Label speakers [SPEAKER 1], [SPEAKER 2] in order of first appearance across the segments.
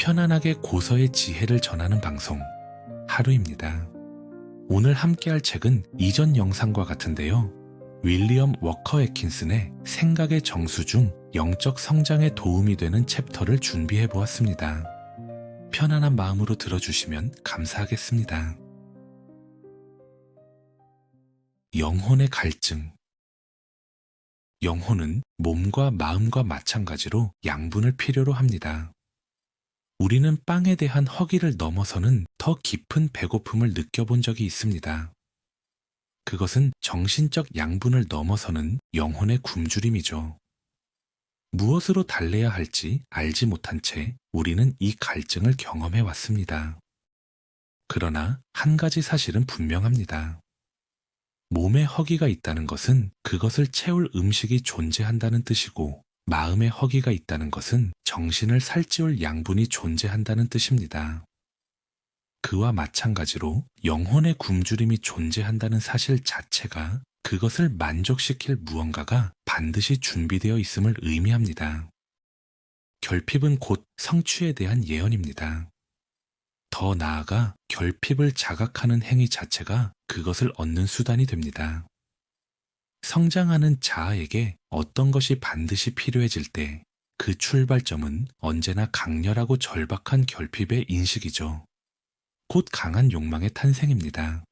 [SPEAKER 1] 편안하게 고서의 지혜를 전하는 방송 하루입니다. 오늘 함께할 책은 이전 영상과 같은데요. 윌리엄 워커 애킨슨의 생각의 정수 중 영적 성장에 도움이 되는 챕터를 준비해 보았습니다. 편안한 마음으로 들어주시면 감사하겠습니다. 영혼의 갈증. 영혼은 몸과 마음과 마찬가지로 양분을 필요로 합니다. 우리는 빵에 대한 허기를 넘어서는 더 깊은 배고픔을 느껴본 적이 있습니다. 그것은 정신적 양분을 넘어서는 영혼의 굶주림이죠. 무엇으로 달래야 할지 알지 못한 채 우리는 이 갈증을 경험해 왔습니다. 그러나 한 가지 사실은 분명합니다. 몸에 허기가 있다는 것은 그것을 채울 음식이 존재한다는 뜻이고, 마음에 허기가 있다는 것은 정신을 살찌울 양분이 존재한다는 뜻입니다. 그와 마찬가지로 영혼의 굶주림이 존재한다는 사실 자체가 그것을 만족시킬 무언가가 반드시 준비되어 있음을 의미합니다. 결핍은 곧 성취에 대한 예언입니다. 더 나아가 결핍을 자각하는 행위 자체가 그것을 얻는 수단이 됩니다. 성장하는 자아에게 어떤 것이 반드시 필요해질 때 그 출발점은 언제나 강렬하고 절박한 결핍의 인식이죠. 곧 강한 욕망의 탄생입니다.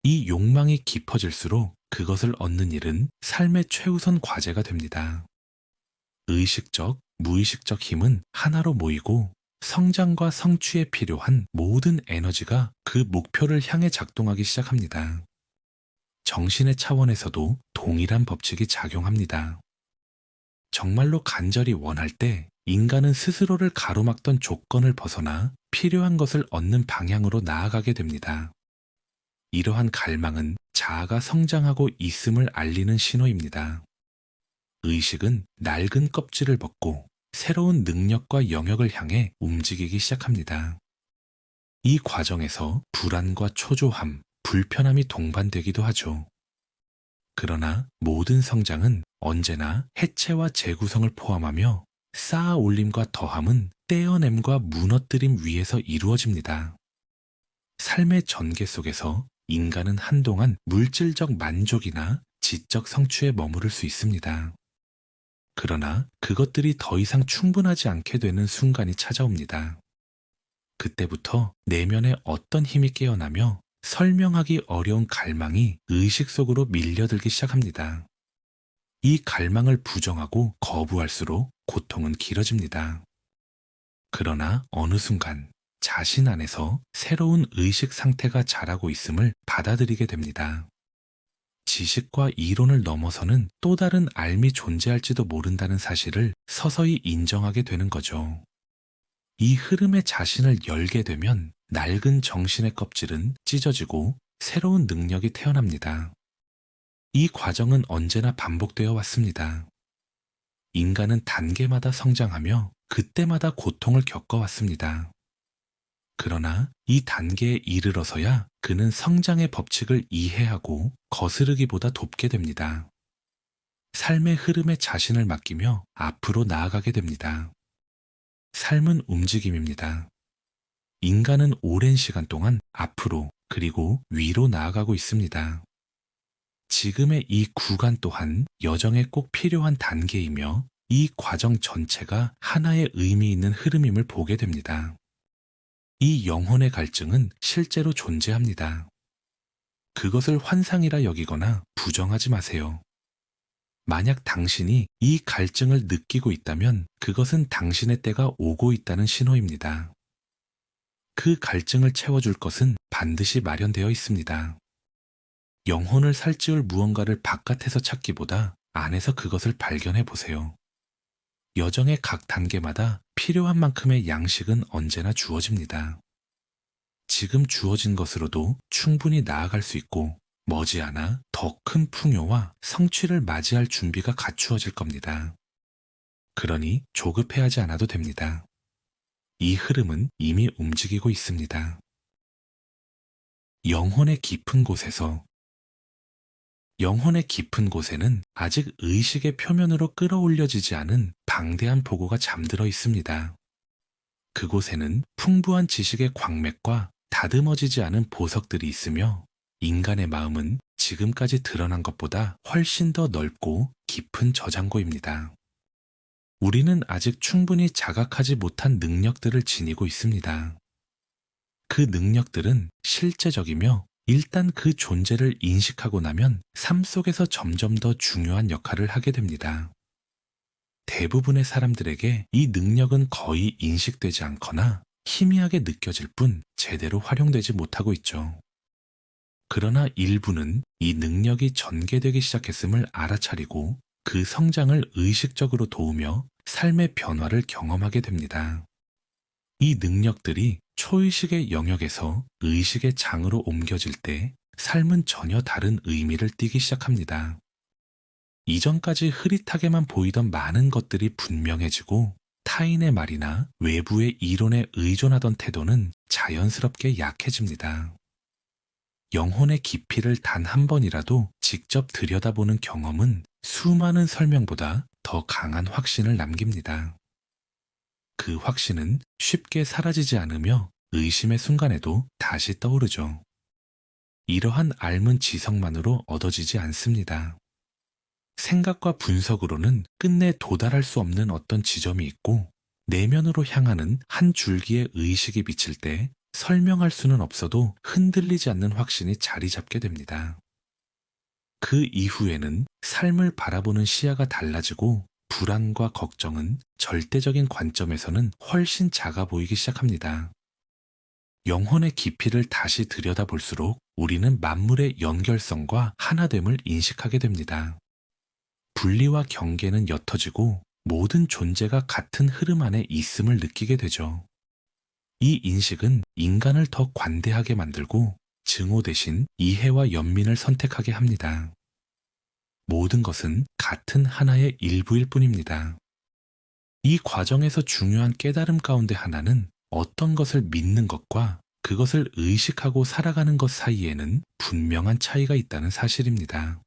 [SPEAKER 1] 이 욕망이 깊어질수록 그것을 얻는 일은 삶의 최우선 과제가 됩니다. 의식적, 무의식적 힘은 하나로 모이고 성장과 성취에 필요한 모든 에너지가 그 목표를 향해 작동하기 시작합니다. 정신의 차원에서도 동일한 법칙이 작용합니다. 정말로 간절히 원할 때 인간은 스스로를 가로막던 조건을 벗어나 필요한 것을 얻는 방향으로 나아가게 됩니다. 이러한 갈망은 자아가 성장하고 있음을 알리는 신호입니다. 의식은 낡은 껍질을 벗고 새로운 능력과 영역을 향해 움직이기 시작합니다. 이 과정에서 불안과 초조함, 불편함이 동반되기도 하죠. 그러나 모든 성장은 언제나 해체와 재구성을 포함하며 쌓아 올림과 더함은 떼어냄과 무너뜨림 위에서 이루어집니다. 삶의 전개 속에서 인간은 한동안 물질적 만족이나 지적 성취에 머무를 수 있습니다. 그러나 그것들이 더 이상 충분하지 않게 되는 순간이 찾아옵니다. 그때부터 내면에 어떤 힘이 깨어나며 설명하기 어려운 갈망이 의식 속으로 밀려들기 시작합니다. 이 갈망을 부정하고 거부할수록 고통은 길어집니다. 그러나 어느 순간 자신 안에서 새로운 의식 상태가 자라고 있음을 받아들이게 됩니다. 지식과 이론을 넘어서는 또 다른 알미 존재할지도 모른다는 사실을 서서히 인정하게 되는 거죠. 이 흐름에 자신을 열게 되면 낡은 정신의 껍질은 찢어지고 새로운 능력이 태어납니다. 이 과정은 언제나 반복되어 왔습니다. 인간은 단계마다 성장하며 그때마다 고통을 겪어왔습니다. 그러나 이 단계에 이르러서야 그는 성장의 법칙을 이해하고 거스르기보다 돕게 됩니다. 삶의 흐름에 자신을 맡기며 앞으로 나아가게 됩니다. 삶은 움직임입니다. 인간은 오랜 시간 동안 앞으로 그리고 위로 나아가고 있습니다. 지금의 이 구간 또한 여정에 꼭 필요한 단계이며 이 과정 전체가 하나의 의미 있는 흐름임을 보게 됩니다. 이 영혼의 갈증은 실제로 존재합니다. 그것을 환상이라 여기거나 부정하지 마세요. 만약 당신이 이 갈증을 느끼고 있다면 그것은 당신의 때가 오고 있다는 신호입니다. 그 갈증을 채워줄 것은 반드시 마련되어 있습니다. 영혼을 살찌울 무언가를 바깥에서 찾기보다 안에서 그것을 발견해 보세요. 여정의 각 단계마다 필요한 만큼의 양식은 언제나 주어집니다. 지금 주어진 것으로도 충분히 나아갈 수 있고 머지않아 더 큰 풍요와 성취를 맞이할 준비가 갖추어질 겁니다. 그러니 조급해하지 않아도 됩니다. 이 흐름은 이미 움직이고 있습니다. 영혼의 깊은 곳에서. 영혼의 깊은 곳에는 아직 의식의 표면으로 끌어올려지지 않은 방대한 보고가 잠들어 있습니다. 그곳에는 풍부한 지식의 광맥과 다듬어지지 않은 보석들이 있으며 인간의 마음은 지금까지 드러난 것보다 훨씬 더 넓고 깊은 저장고입니다. 우리는 아직 충분히 자각하지 못한 능력들을 지니고 있습니다. 그 능력들은 실제적이며 일단 그 존재를 인식하고 나면 삶 속에서 점점 더 중요한 역할을 하게 됩니다. 대부분의 사람들에게 이 능력은 거의 인식되지 않거나 희미하게 느껴질 뿐 제대로 활용되지 못하고 있죠. 그러나 일부는 이 능력이 전개되기 시작했음을 알아차리고 그 성장을 의식적으로 도우며 삶의 변화를 경험하게 됩니다. 이 능력들이 초의식의 영역에서 의식의 장으로 옮겨질 때 삶은 전혀 다른 의미를 띠기 시작합니다. 이전까지 흐릿하게만 보이던 많은 것들이 분명해지고 타인의 말이나 외부의 이론에 의존하던 태도는 자연스럽게 약해집니다. 영혼의 깊이를 단 한 번이라도 직접 들여다보는 경험은 수많은 설명보다 더 강한 확신을 남깁니다. 그 확신은 쉽게 사라지지 않으며 의심의 순간에도 다시 떠오르죠. 이러한 알문 지성만으로 얻어지지 않습니다. 생각과 분석으로는 끝내 도달할 수 없는 어떤 지점이 있고 내면으로 향하는 한 줄기의 의식이 비칠 때 설명할 수는 없어도 흔들리지 않는 확신이 자리 잡게 됩니다. 그 이후에는 삶을 바라보는 시야가 달라지고 불안과 걱정은 절대적인 관점에서는 훨씬 작아 보이기 시작합니다. 영혼의 깊이를 다시 들여다볼수록 우리는 만물의 연결성과 하나됨을 인식하게 됩니다. 분리와 경계는 옅어지고 모든 존재가 같은 흐름 안에 있음을 느끼게 되죠. 이 인식은 인간을 더 관대하게 만들고 증오 대신 이해와 연민을 선택하게 합니다. 모든 것은 같은 하나의 일부일 뿐입니다. 이 과정에서 중요한 깨달음 가운데 하나는 어떤 것을 믿는 것과 그것을 의식하고 살아가는 것 사이에는 분명한 차이가 있다는 사실입니다.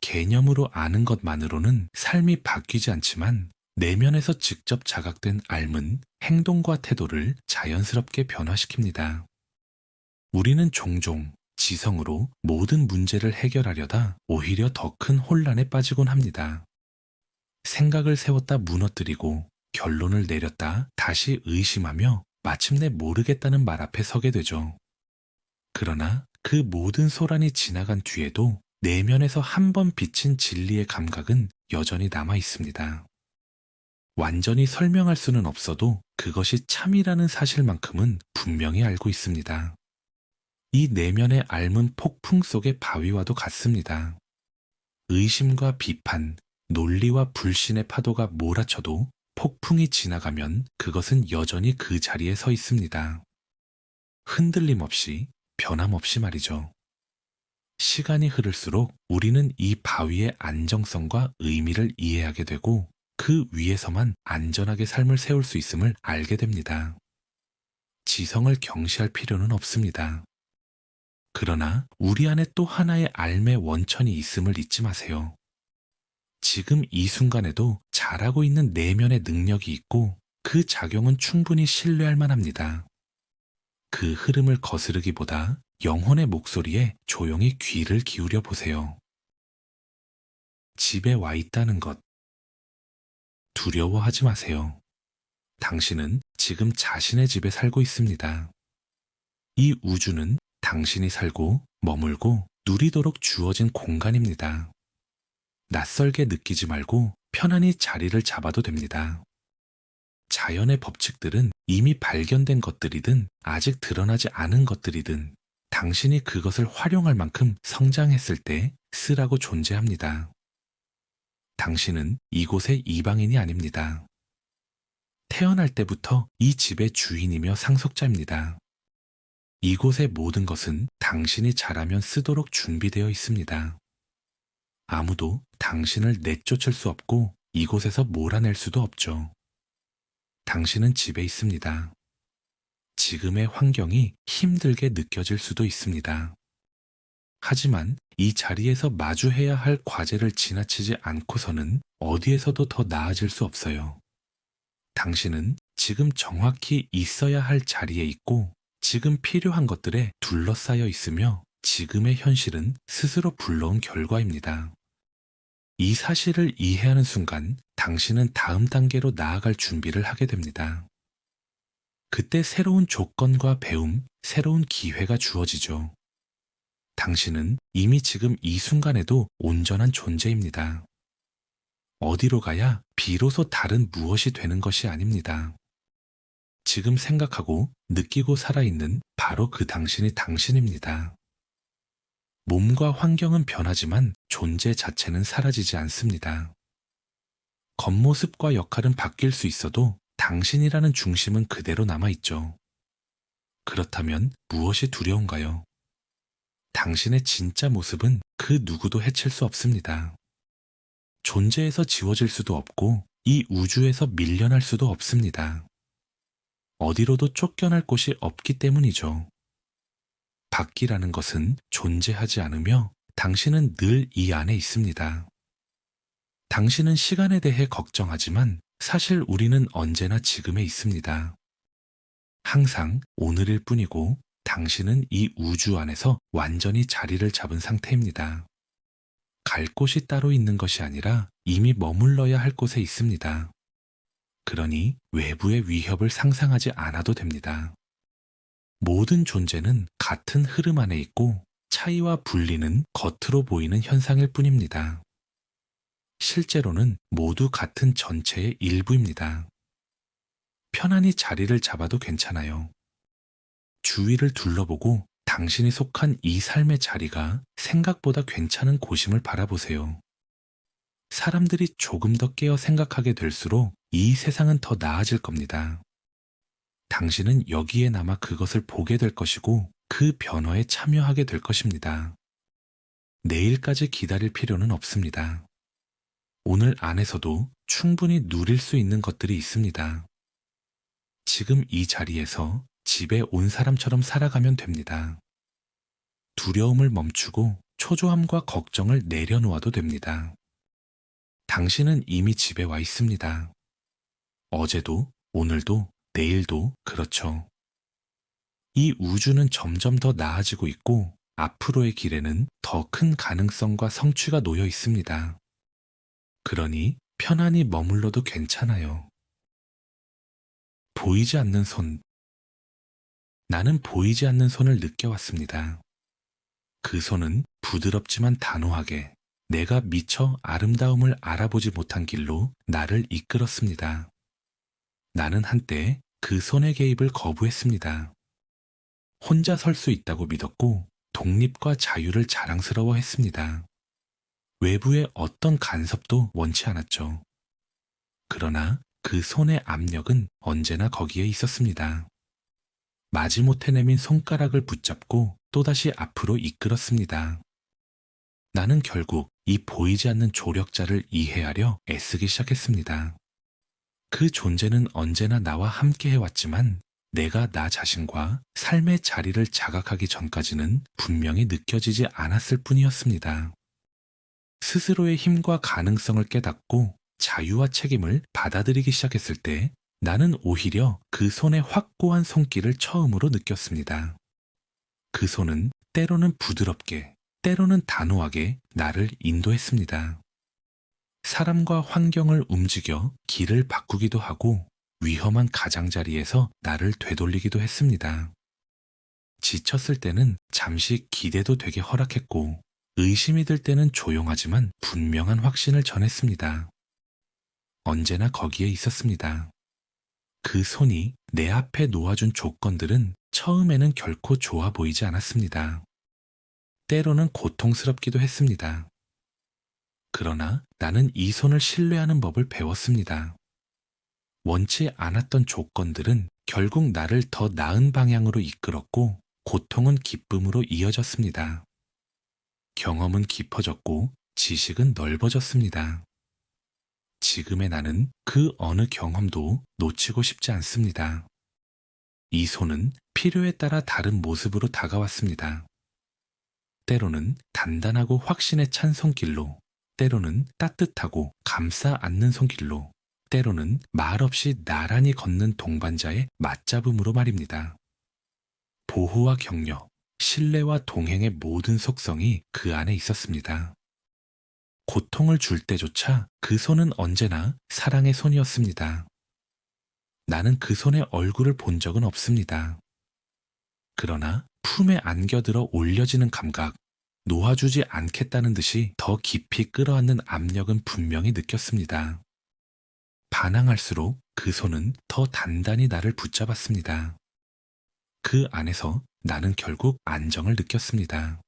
[SPEAKER 1] 개념으로 아는 것만으로는 삶이 바뀌지 않지만 내면에서 직접 자각된 알문, 행동과 태도를 자연스럽게 변화시킵니다. 우리는 종종 지성으로 모든 문제를 해결하려다 오히려 더 큰 혼란에 빠지곤 합니다. 생각을 세웠다 무너뜨리고 결론을 내렸다 다시 의심하며 마침내 모르겠다는 말 앞에 서게 되죠. 그러나 그 모든 소란이 지나간 뒤에도 내면에서 한 번 비친 진리의 감각은 여전히 남아 있습니다. 완전히 설명할 수는 없어도 그것이 참이라는 사실만큼은 분명히 알고 있습니다. 이 내면의 알문 폭풍 속의 바위와도 같습니다. 의심과 비판, 논리와 불신의 파도가 몰아쳐도 폭풍이 지나가면 그것은 여전히 그 자리에 서 있습니다. 흔들림 없이, 변함없이 말이죠. 시간이 흐를수록 우리는 이 바위의 안정성과 의미를 이해하게 되고 그 위에서만 안전하게 삶을 세울 수 있음을 알게 됩니다. 지성을 경시할 필요는 없습니다. 그러나 우리 안에 또 하나의 알의 원천이 있음을 잊지 마세요. 지금 이 순간에도 잘하고 있는 내면의 능력이 있고 그 작용은 충분히 신뢰할 만합니다. 그 흐름을 거스르기보다 영혼의 목소리에 조용히 귀를 기울여 보세요. 집에 와 있다는 것. 두려워하지 마세요. 당신은 지금 자신의 집에 살고 있습니다. 이 우주는 당신이 살고 머물고 누리도록 주어진 공간입니다. 낯설게 느끼지 말고 편안히 자리를 잡아도 됩니다. 자연의 법칙들은 이미 발견된 것들이든 아직 드러나지 않은 것들이든 당신이 그것을 활용할 만큼 성장했을 때 쓰라고 존재합니다. 당신은 이곳의 이방인이 아닙니다. 태어날 때부터 이 집의 주인이며 상속자입니다. 이곳의 모든 것은 당신이 자라면 쓰도록 준비되어 있습니다. 아무도 당신을 내쫓을 수 없고 이곳에서 몰아낼 수도 없죠. 당신은 집에 있습니다. 지금의 환경이 힘들게 느껴질 수도 있습니다. 하지만 이 자리에서 마주해야 할 과제를 지나치지 않고서는 어디에서도 더 나아질 수 없어요. 당신은 지금 정확히 있어야 할 자리에 있고 지금 필요한 것들에 둘러싸여 있으며 지금의 현실은 스스로 불러온 결과입니다. 이 사실을 이해하는 순간 당신은 다음 단계로 나아갈 준비를 하게 됩니다. 그때 새로운 조건과 배움, 새로운 기회가 주어지죠. 당신은 이미 지금 이 순간에도 온전한 존재입니다. 어디로 가야 비로소 다른 무엇이 되는 것이 아닙니다. 지금 생각하고 느끼고 살아있는 바로 그 당신이 당신입니다. 몸과 환경은 변하지만 존재 자체는 사라지지 않습니다. 겉모습과 역할은 바뀔 수 있어도 당신이라는 중심은 그대로 남아있죠. 그렇다면 무엇이 두려운가요? 당신의 진짜 모습은 그 누구도 해칠 수 없습니다. 존재에서 지워질 수도 없고 이 우주에서 밀려날 수도 없습니다. 어디로도 쫓겨날 곳이 없기 때문이죠. 밖이라는 것은 존재하지 않으며 당신은 늘 이 안에 있습니다. 당신은 시간에 대해 걱정하지만 사실 우리는 언제나 지금에 있습니다. 항상 오늘일 뿐이고 당신은 이 우주 안에서 완전히 자리를 잡은 상태입니다. 갈 곳이 따로 있는 것이 아니라 이미 머물러야 할 곳에 있습니다. 그러니 외부의 위협을 상상하지 않아도 됩니다. 모든 존재는 같은 흐름 안에 있고 차이와 분리는 겉으로 보이는 현상일 뿐입니다. 실제로는 모두 같은 전체의 일부입니다. 편안히 자리를 잡아도 괜찮아요. 주위를 둘러보고 당신이 속한 이 삶의 자리가 생각보다 괜찮은 곳임을 바라보세요. 사람들이 조금 더 깨어 생각하게 될수록 이 세상은 더 나아질 겁니다. 당신은 여기에 남아 그것을 보게 될 것이고 그 변화에 참여하게 될 것입니다. 내일까지 기다릴 필요는 없습니다. 오늘 안에서도 충분히 누릴 수 있는 것들이 있습니다. 지금 이 자리에서 집에 온 사람처럼 살아가면 됩니다. 두려움을 멈추고 초조함과 걱정을 내려놓아도 됩니다. 당신은 이미 집에 와 있습니다. 어제도, 오늘도, 내일도 그렇죠. 이 우주는 점점 더 나아지고 있고 앞으로의 길에는 더 큰 가능성과 성취가 놓여 있습니다. 그러니 편안히 머물러도 괜찮아요. 보이지 않는 손. 나는 보이지 않는 손을 느껴왔습니다. 그 손은 부드럽지만 단호하게 내가 미처 아름다움을 알아보지 못한 길로 나를 이끌었습니다. 나는 한때 그 손의 개입을 거부했습니다. 혼자 설 수 있다고 믿었고 독립과 자유를 자랑스러워했습니다. 외부의 어떤 간섭도 원치 않았죠. 그러나 그 손의 압력은 언제나 거기에 있었습니다. 마지못해 내민 손가락을 붙잡고 또다시 앞으로 이끌었습니다. 나는 결국 이 보이지 않는 조력자를 이해하려 애쓰기 시작했습니다. 그 존재는 언제나 나와 함께 해왔지만 내가 나 자신과 삶의 자리를 자각하기 전까지는 분명히 느껴지지 않았을 뿐이었습니다. 스스로의 힘과 가능성을 깨닫고 자유와 책임을 받아들이기 시작했을 때 나는 오히려 그 손의 확고한 손길을 처음으로 느꼈습니다. 그 손은 때로는 부드럽게, 때로는 단호하게 나를 인도했습니다. 사람과 환경을 움직여 길을 바꾸기도 하고 위험한 가장자리에서 나를 되돌리기도 했습니다. 지쳤을 때는 잠시 기대도 되게 허락했고 의심이 들 때는 조용하지만 분명한 확신을 전했습니다. 언제나 거기에 있었습니다. 그 손이 내 앞에 놓아준 조건들은 처음에는 결코 좋아 보이지 않았습니다. 때로는 고통스럽기도 했습니다. 그러나 나는 이 손을 신뢰하는 법을 배웠습니다. 원치 않았던 조건들은 결국 나를 더 나은 방향으로 이끌었고 고통은 기쁨으로 이어졌습니다. 경험은 깊어졌고 지식은 넓어졌습니다. 지금의 나는 그 어느 경험도 놓치고 싶지 않습니다. 이 손은 필요에 따라 다른 모습으로 다가왔습니다. 때로는 단단하고 확신에 찬 손길로, 때로는 따뜻하고 감싸 안는 손길로, 때로는 말없이 나란히 걷는 동반자의 맞잡음으로 말입니다. 보호와 격려, 신뢰와 동행의 모든 속성이 그 안에 있었습니다. 고통을 줄 때조차 그 손은 언제나 사랑의 손이었습니다. 나는 그 손의 얼굴을 본 적은 없습니다. 그러나 품에 안겨들어 올려지는 감각, 놓아주지 않겠다는 듯이 더 깊이 끌어안는 압력은 분명히 느꼈습니다. 반항할수록 그 손은 더 단단히 나를 붙잡았습니다. 그 안에서 나는 결국 안정을 느꼈습니다.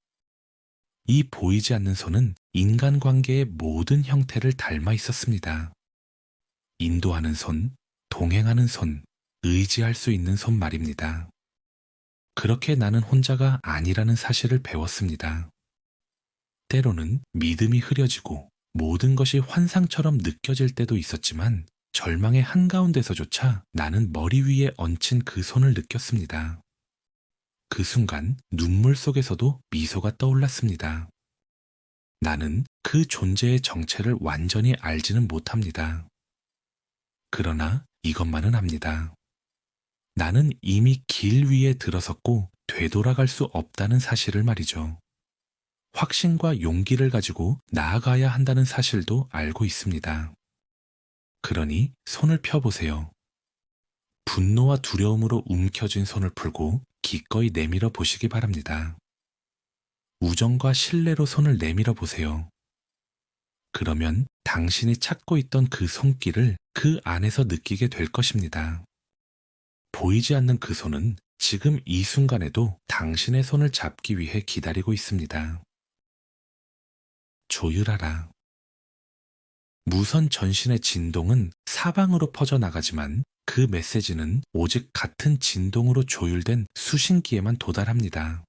[SPEAKER 1] 이 보이지 않는 손은 인간관계의 모든 형태를 닮아 있었습니다. 인도하는 손, 동행하는 손, 의지할 수 있는 손 말입니다. 그렇게 나는 혼자가 아니라는 사실을 배웠습니다. 때로는 믿음이 흐려지고 모든 것이 환상처럼 느껴질 때도 있었지만 절망의 한가운데서조차 나는 머리 위에 얹힌 그 손을 느꼈습니다. 그 순간 눈물 속에서도 미소가 떠올랐습니다. 나는 그 존재의 정체를 완전히 알지는 못합니다. 그러나 이것만은 압니다. 나는 이미 길 위에 들어섰고 되돌아갈 수 없다는 사실을 말이죠. 확신과 용기를 가지고 나아가야 한다는 사실도 알고 있습니다. 그러니 손을 펴보세요. 분노와 두려움으로 움켜쥔 손을 풀고 기꺼이 내밀어 보시기 바랍니다. 우정과 신뢰로 손을 내밀어 보세요. 그러면 당신이 찾고 있던 그 손길을 그 안에서 느끼게 될 것입니다. 보이지 않는 그 손은 지금 이 순간에도 당신의 손을 잡기 위해 기다리고 있습니다. 조율하라. 무선 전신의 진동은 사방으로 퍼져나가지만 그 메시지는 오직 같은 진동으로 조율된 수신기에만 도달합니다.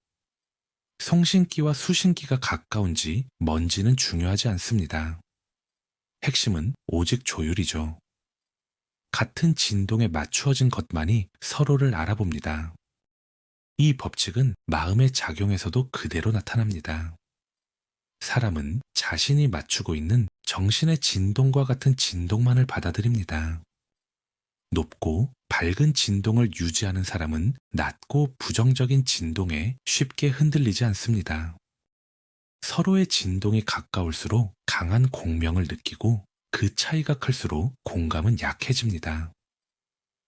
[SPEAKER 1] 송신기와 수신기가 가까운지 먼지는 중요하지 않습니다. 핵심은 오직 조율이죠. 같은 진동에 맞추어진 것만이 서로를 알아봅니다. 이 법칙은 마음의 작용에서도 그대로 나타납니다. 사람은 자신이 맞추고 있는 정신의 진동과 같은 진동만을 받아들입니다. 높고 밝은 진동을 유지하는 사람은 낮고 부정적인 진동에 쉽게 흔들리지 않습니다. 서로의 진동이 가까울수록 강한 공명을 느끼고 그 차이가 클수록 공감은 약해집니다.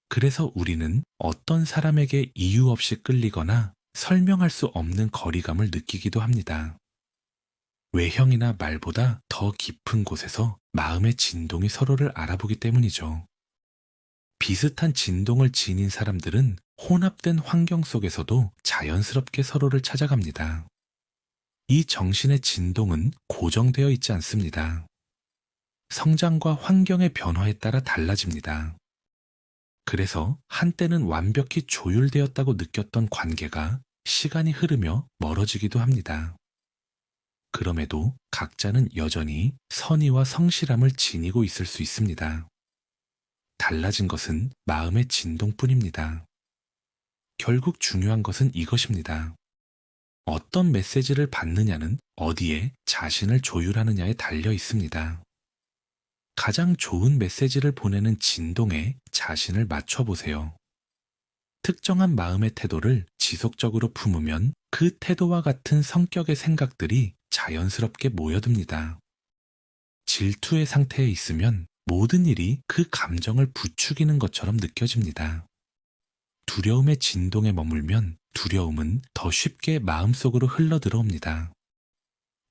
[SPEAKER 1] 그래서 우리는 어떤 사람에게 이유 없이 끌리거나 설명할 수 없는 거리감을 느끼기도 합니다. 외형이나 말보다 더 깊은 곳에서 마음의 진동이 서로를 알아보기 때문이죠. 비슷한 진동을 지닌 사람들은 혼합된 환경 속에서도 자연스럽게 서로를 찾아갑니다. 이 정신의 진동은 고정되어 있지 않습니다. 성장과 환경의 변화에 따라 달라집니다. 그래서 한때는 완벽히 조율되었다고 느꼈던 관계가 시간이 흐르며 멀어지기도 합니다. 그럼에도 각자는 여전히 선의와 성실함을 지니고 있을 수 있습니다. 달라진 것은 마음의 진동뿐입니다. 결국 중요한 것은 이것입니다. 어떤 메시지를 받느냐는 어디에 자신을 조율하느냐에 달려 있습니다. 가장 좋은 메시지를 보내는 진동에 자신을 맞춰보세요. 특정한 마음의 태도를 지속적으로 품으면 그 태도와 같은 성격의 생각들이 자연스럽게 모여듭니다. 질투의 상태에 있으면 모든 일이 그 감정을 부추기는 것처럼 느껴집니다. 두려움의 진동에 머물면 두려움은 더 쉽게 마음속으로 흘러들어옵니다.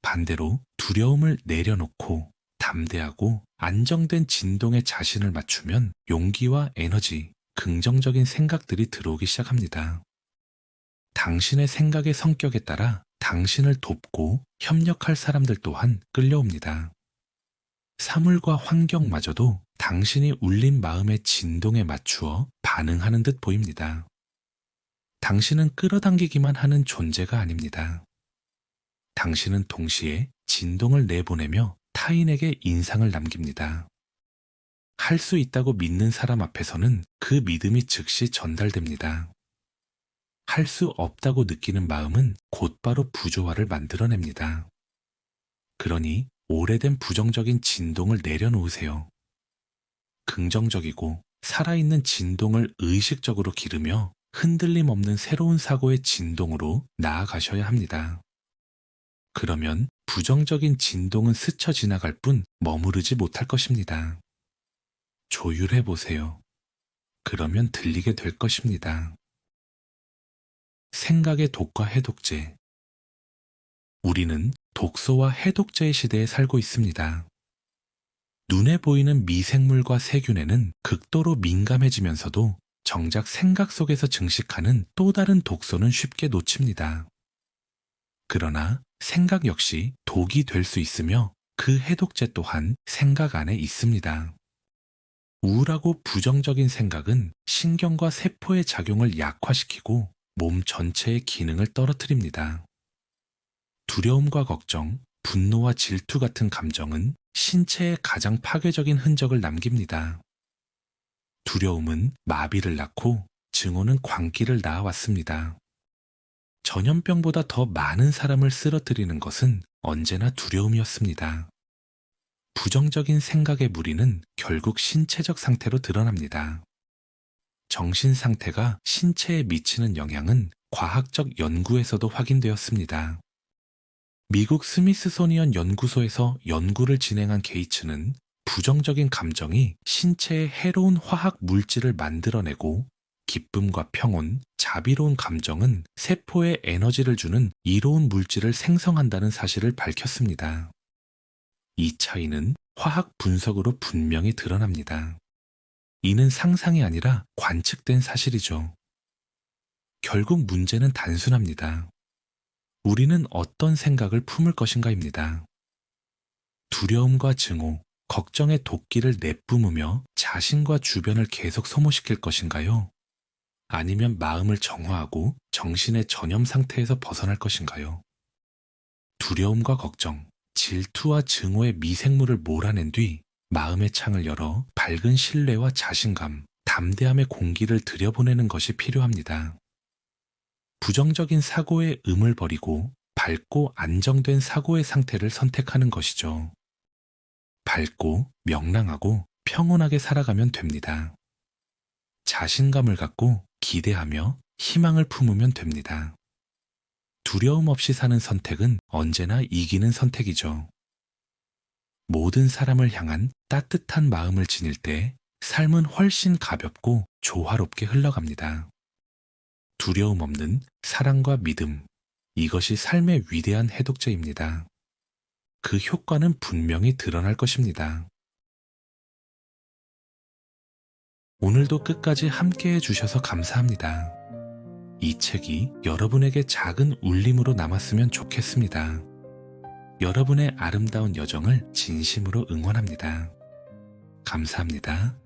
[SPEAKER 1] 반대로 두려움을 내려놓고 담대하고 안정된 진동에 자신을 맞추면 용기와 에너지, 긍정적인 생각들이 들어오기 시작합니다. 당신의 생각의 성격에 따라 당신을 돕고 협력할 사람들 또한 끌려옵니다. 사물과 환경마저도 당신이 울린 마음의 진동에 맞추어 반응하는 듯 보입니다. 당신은 끌어당기기만 하는 존재가 아닙니다. 당신은 동시에 진동을 내보내며 타인에게 인상을 남깁니다. 할 수 있다고 믿는 사람 앞에서는 그 믿음이 즉시 전달됩니다. 할 수 없다고 느끼는 마음은 곧바로 부조화를 만들어냅니다. 그러니 오래된 부정적인 진동을 내려놓으세요. 긍정적이고 살아있는 진동을 의식적으로 기르며 흔들림 없는 새로운 사고의 진동으로 나아가셔야 합니다. 그러면 부정적인 진동은 스쳐 지나갈 뿐 머무르지 못할 것입니다. 조율해 보세요. 그러면 들리게 될 것입니다. 생각의 독과 해독제. 우리는 독소와 해독제의 시대에 살고 있습니다. 눈에 보이는 미생물과 세균에는 극도로 민감해지면서도 정작 생각 속에서 증식하는 또 다른 독소는 쉽게 놓칩니다. 그러나 생각 역시 독이 될 수 있으며 그 해독제 또한 생각 안에 있습니다. 우울하고 부정적인 생각은 신경과 세포의 작용을 약화시키고 몸 전체의 기능을 떨어뜨립니다. 두려움과 걱정, 분노와 질투 같은 감정은 신체에 가장 파괴적인 흔적을 남깁니다. 두려움은 마비를 낳고 증오는 광기를 낳아왔습니다. 전염병보다 더 많은 사람을 쓰러뜨리는 것은 언제나 두려움이었습니다. 부정적인 생각의 무리는 결국 신체적 상태로 드러납니다. 정신 상태가 신체에 미치는 영향은 과학적 연구에서도 확인되었습니다. 미국 스미스소니언 연구소에서 연구를 진행한 게이츠는 부정적인 감정이 신체에 해로운 화학 물질을 만들어내고 기쁨과 평온, 자비로운 감정은 세포에 에너지를 주는 이로운 물질을 생성한다는 사실을 밝혔습니다. 이 차이는 화학 분석으로 분명히 드러납니다. 이는 상상이 아니라 관측된 사실이죠. 결국 문제는 단순합니다. 우리는 어떤 생각을 품을 것인가입니다. 두려움과 증오, 걱정의 도끼를 내뿜으며 자신과 주변을 계속 소모시킬 것인가요? 아니면 마음을 정화하고 정신의 전염 상태에서 벗어날 것인가요? 두려움과 걱정, 질투와 증오의 미생물을 몰아낸 뒤 마음의 창을 열어 밝은 신뢰와 자신감, 담대함의 공기를 들여보내는 것이 필요합니다. 부정적인 사고의 음을 버리고 밝고 안정된 사고의 상태를 선택하는 것이죠. 밝고 명랑하고 평온하게 살아가면 됩니다. 자신감을 갖고 기대하며 희망을 품으면 됩니다. 두려움 없이 사는 선택은 언제나 이기는 선택이죠. 모든 사람을 향한 따뜻한 마음을 지닐 때 삶은 훨씬 가볍고 조화롭게 흘러갑니다. 두려움 없는 사랑과 믿음, 이것이 삶의 위대한 해독제입니다. 그 효과는 분명히 드러날 것입니다. 오늘도 끝까지 함께 해주셔서 감사합니다. 이 책이 여러분에게 작은 울림으로 남았으면 좋겠습니다. 여러분의 아름다운 여정을 진심으로 응원합니다. 감사합니다.